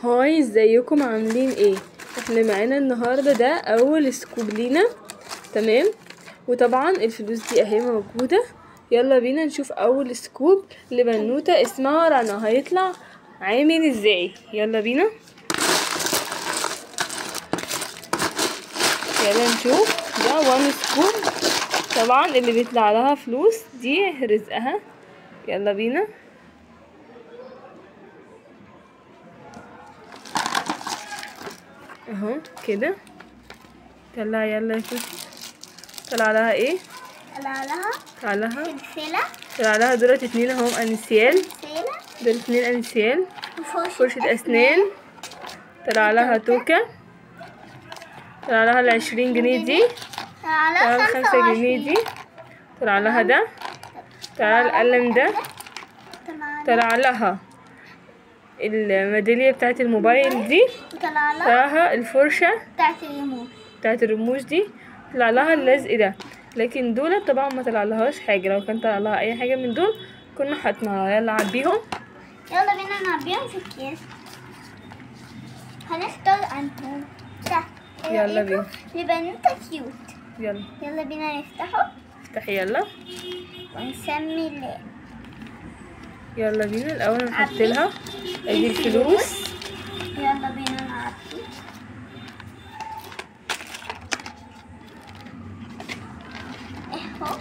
هاي، ازيكم عاملين ايه؟ احنا معانا النهارده ده اول سكوب لينا. تمام. وطبعا الفلوس دي اهي موجوده. يلا بينا نشوف اول سكوب لبنوته اسمها رنا هيطلع عامل ازاي. يلا بينا، يلا نشوف. ده وان سكوب. طبعا اللي بيطلع لها فلوس دي رزقها. يلا بينا. اهو كده. طلع يلا يا توتي. طلع لها ايه؟ طلع لها سلسلة. طلع لها دولت 2 اهم انسيال. دول 2 انسيال. فرشة اسنان. طلع لها توكة. طلع لها 20 جنيه دي. طلع لها 5 جنيه دي. طلع لها ده. طلع لها القلم ده. طلع لها الميدالية بتاعت الموبايل دي. طلع لها الفرشة بتاعت الرموش دي. طلع لها اللزق ده. لكن دول طبعا ما طلع لهاش حاجة. لو كان طلع لها اي حاجة من دول كنا حطيناها. يلا عبيهم. يلا بينا نعبيهم في الكيس. هنختار انتم. يلا بينا. لبنوتة كيوت. يلا بينا نفتحه. افتحي يلا. ونسمي الله. يلا بينا. الاول نحط لها ادي الفلوس. يلا بينا نعبي. اهو.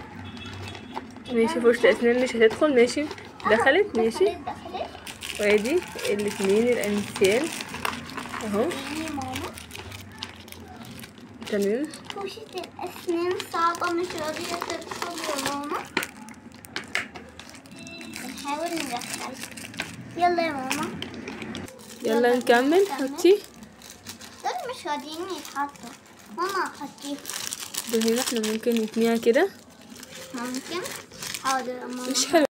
ماشي. فرشة اسنان مش هتدخل. ماشي. دخلت. ماشي. وادي الاتنين الانسيال اهو. تمام. فرشة الاسنان صعبة، مش راضية تدخل يا ماما. نحاول ندخل. يلا يا ماما. يلا نكمل. حطي. دول مش راضيين يتحطوا. ماما حطيهم. دول هنا احنا ممكن نتنيها كده. ممكن. حاضر يا ماما. مش حلو.